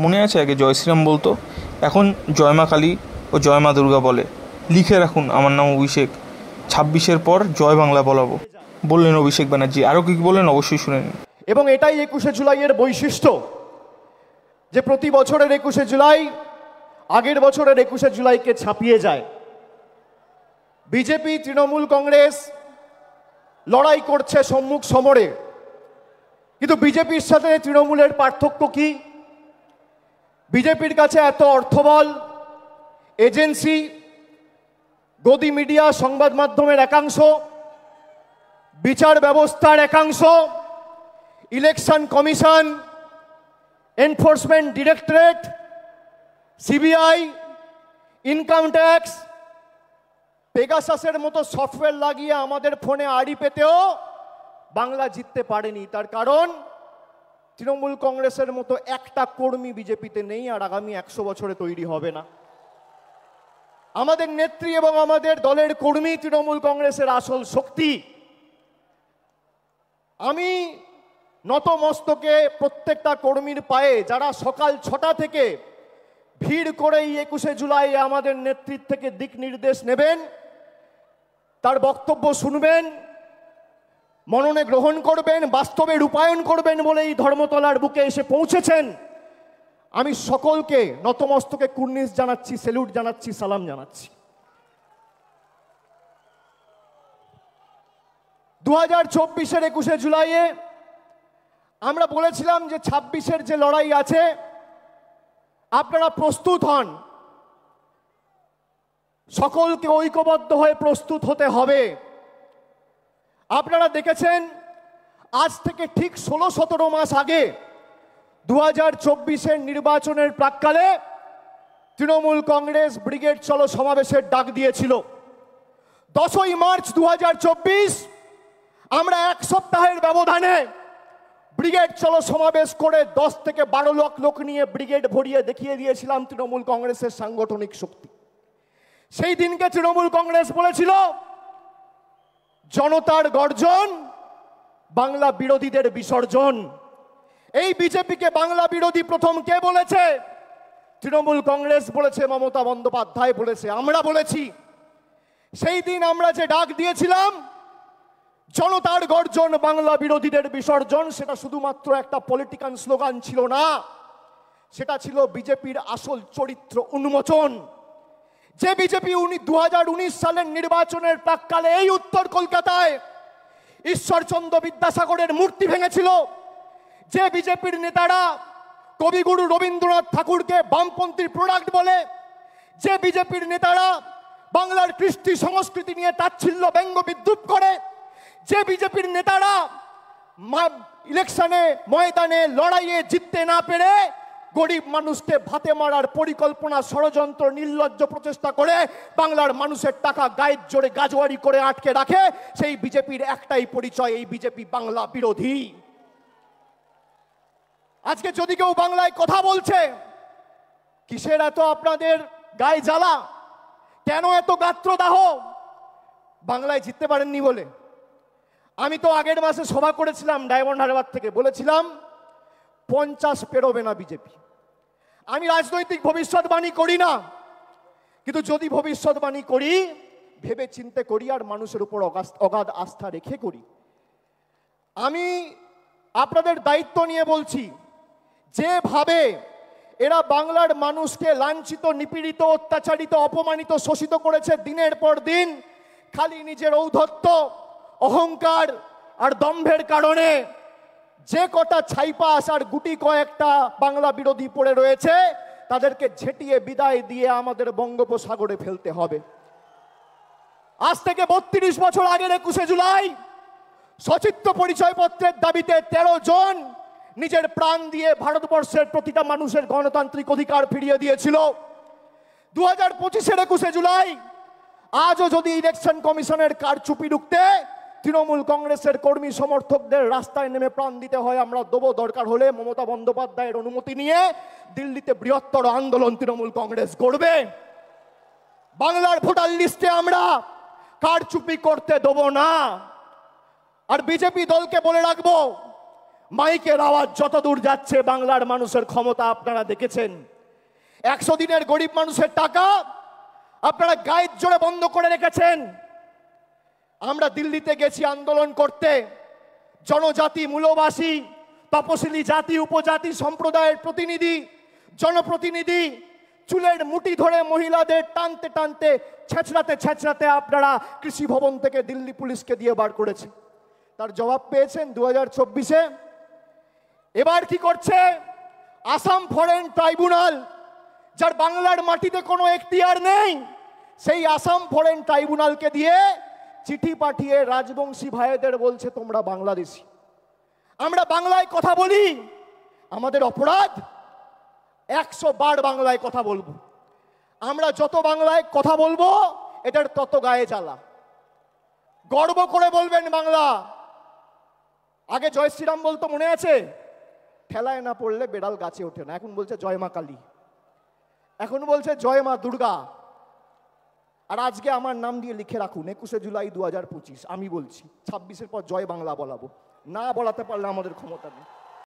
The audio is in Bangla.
মনে আছে আগে জয় শ্রীরাম বলতো, এখন জয় মা কালী ও জয় মা দুর্গা বলে। লিখে রাখুন, আমার নাম অভিষেক, 26-এর পর জয় বাংলা বলাবো, বললেন অভিষেক ব্যানার্জি। আরও কি বললেন অবশ্যই শুনে নিন। এবং এটাই 21শে জুলাইয়ের বৈশিষ্ট্য, যে প্রতি বছরের 21শে জুলাই আগের বছরের 21শে জুলাইকে ছাপিয়ে যায়। বিজেপি তৃণমূল কংগ্রেস লড়াই করছে সম্মুখ সমরে, কিন্তু বিজেপির সাথে তৃণমূলের পার্থক্য কি? বিজেপির কাছে এত অর্থবল, এজেন্সি, গদি মিডিয়া, সংবাদ মাধ্যমের একাংশ, বিচার ব্যবস্থার একাংশ, election commission, enforcement directorate, CBI, income tax, পেগাসাসের মতো সফটওয়্যার লাগিয়ে আমাদের ফোনে আড়ি পেতেও বাংলা জিততে পারেনি। তার কারণ তৃণমূল কংগ্রেসের মতো একটা কর্মী বিজেপিতে নেই, আর আগামী 100 বছরে তৈরি হবে না। আমাদের নেত্রী এবং আমাদের দলের কর্মী তৃণমূল কংগ্রেসের আসল শক্তি। আমি নতমস্তকে প্রত্যেকটা কর্মীর পায়ে, যারা সকাল 6টা থেকে ভিড় করে 21শে জুলাই আমাদের নেতৃত্ব থেকে দিক নির্দেশ নেবেন, তার বক্তব্য শুনবেন, মননে গ্রহণ করবেন, বাস্তবে রূপায়ণ করবেন বলে এই ধর্মতলার বুকে এসে পৌঁছেছেন। আমি সকলকে নতমস্তকে কুর্নিশ জানাচ্ছি, স্যালুট জানাচ্ছি, সালাম জানাচ্ছি। 2024-এর 21শে জুলাইয়ে আমরা বলেছিলাম যে 26-এর যে লড়াই আছে, আপনারা প্রস্তুত হন, সকলকে ঐক্যবদ্ধ হয়ে প্রস্তুত হতে হবে। আপনারা দেখেছেন আজ থেকে ঠিক 16-17 মাস আগে 2024-এর নির্বাচনের প্রাক্কালে তৃণমূল কংগ্রেস ব্রিগেড চলো সমাবেশের ডাক দিয়েছিল। 10ই মার্চ 2024 আমরা এক সপ্তাহের ব্যবধানে ব্রিগেড চলো সমাবেশ করে 10 থেকে 12 লাখ লোক নিয়ে ব্রিগেড ভরিয়ে দেখিয়ে দিয়েছিলাম তৃণমূল কংগ্রেসের সাংগঠনিক শক্তি। সেই দিনকে তৃণমূল কংগ্রেস বলেছিল জনতার গর্জন, বাংলা বিরোধীদের বিসর্জন। এই বিজেপিকে বাংলা বিরোধী প্রথম কে বলেছে? তৃণমূল কংগ্রেস বলেছে, মমতা বন্দ্যোপাধ্যায় বলেছে, আমরা বলেছি। সেই দিন আমরা যে ডাক দিয়েছিলাম জনতার গর্জন, বাংলা বিরোধীদের বিসর্জন, সেটা শুধুমাত্র একটা পলিটিক্যাল স্লোগান ছিল না, সেটা ছিল বিজেপির আসল চরিত্র উন্মোচন। যে বিজেপি 2019 সালের নির্বাচনের প্রাক্কালে এই উত্তর কলকাতায় ঈশ্বরচন্দ্র বিদ্যাসাগরের মূর্তি ভেঙেছিল, যে বিজেপির নেতারা কবিগুরু রবীন্দ্রনাথ ঠাকুরকে বামপন্থীর প্রোডাক্ট বলে, যে বিজেপির নেতারা বাংলার কৃষ্টি সংস্কৃতি নিয়ে তাচ্ছিল্য ব্যঙ্গ বিদ্রুপ করে, যে বিজেপির নেতারা ইলেকশনে ময়দানে লড়াইয়ে জিততে না পেরে গরিব মানুষকে ভাতে মারার পরিকল্পনা, ষড়যন্ত্র, নির্লজ্জ প্রচেষ্টা করে বাংলার মানুষের টাকা গায়ের জোরে গাজোয়ারি করে আটকে রাখে, সেই বিজেপির একটাই পরিচয়, এই বিজেপি বাংলা বিরোধী। আজকে যদি কেউ বাংলায় কথা বলছে, কিসের এত আপনাদের গায়ে জ্বালা, কেন এত গাত্রদাহ? বাংলায় জিততে পারেননি বলে। আমি তো আগের মাসে সভা করেছিলাম ডায়মন্ড হারবার থেকে, বলেছিলাম 50 পেরোবে না বিজেপি। আমি রাজনৈতিক ভবিষ্যৎবাণী করি না, কিন্তু যদি ভবিষ্যৎবাণী করি ভেবে চিন্তে করি আর মানুষের উপর অগাধ আস্থা রেখে করি। আমি আপনাদের দায়িত্ব নিয়ে বলছি, যেভাবে এরা বাংলার মানুষকে লাঞ্ছিত, নিপীড়িত, অত্যাচারিত, অপমানিত, শোষিত করেছে দিনের পর দিন, খালি নিজের ঔদ্ধত্য, অহংকার আর দম্ভের কারণে যে কটা ছাইপাস আর গুটি কয়েকটা বাংলা বিরোধী পড়ে রয়েছে, তাদেরকে ঝেঁটিয়ে বিদায় দিয়ে আমাদের বঙ্গোপসাগরে ফেলতে হবে। আজ থেকে 32 বছর আগের 21শে জুলাই সচিত্র পরিচয়পত্রের দাবিতে 13 জন নিজের প্রাণ দিয়ে ভারতবর্ষের প্রতিটা মানুষের গণতান্ত্রিক অধিকার ফিরিয়ে দিয়েছিল। 2025-এর 21শে জুলাই আজও যদি ইলেকশন কমিশনের কারচুপি রুখতে তৃণমূল কংগ্রেসের কর্মী সমর্থকদের রাস্তায় নেমে প্রাণ দিতে হয়, আমরা দেবো। দরকার হলে মমতা বন্দ্যোপাধ্যায়ের অনুমতি নিয়ে দিল্লিতে বৃহত্তর আন্দোলন তৃণমূল কংগ্রেস করবে। বাংলার ভোটার লিস্টে আমরা কারচুপি করতে দেবো না। আর বিজেপি দলকে বলে রাখবো, মাইকের আওয়াজ যত দূর যাচ্ছে, বাংলার মানুষের ক্ষমতা আপনারা দেখেছেন। 100 দিনের গরিব মানুষের টাকা আপনারা গায়ের জোরে বন্ধ করে রেখেছেন। আমরা দিল্লিতে গেছি আন্দোলন করতে, জনজাতি, মূলবাসী, তপশিলি জাতি, উপজাতি সম্প্রদায়ের প্রতিনিধি, জনপ্রতিনিধি চুলের মুঠি ধরে মহিলাদের টানতে টানতে, ছেঁচড়াতে ছেঁচড়াতে আপনারা কৃষি ভবন থেকে দিল্লি পুলিশকে দিয়ে বার করেছে। তার জবাব পেয়েছেন 2024-এ। এবার কি করছে আসাম ফরেন ট্রাইব্যুনাল, যার বাংলার মাটিতে কোনো এখতিয়ার নেই, সেই আসাম ফরেন ট্রাইব্যুনালকে দিয়ে চিঠি পাঠিয়ে রাজবংশী ভাইদের বলছে তোমরা বাংলাদেশি। আমরা বাংলায় কথা বলি, আমাদের অপরাধ 100 বার বাংলায় কথা বলবো। আমরা যত বাংলায় কথা বলবো এটার তত গায়ে জ্বালা। গর্ব করে বলবেন বাংলা। আগে জয় শ্রীরাম বলতো, মনে আছে? ঠেলায় না পড়লে বেড়াল গাছে ওঠে না। এখন বলছে জয় মা কালী, এখন বলছে জয় মা দুর্গা। আর আজকে আমার নাম দিয়ে লিখে রাখুন 21শে জুলাই 2025। আমি বলছি 26-এর পর জয় বাংলা বলাবো, না বলাতে পারলে আমাদের ক্ষমতা নেই।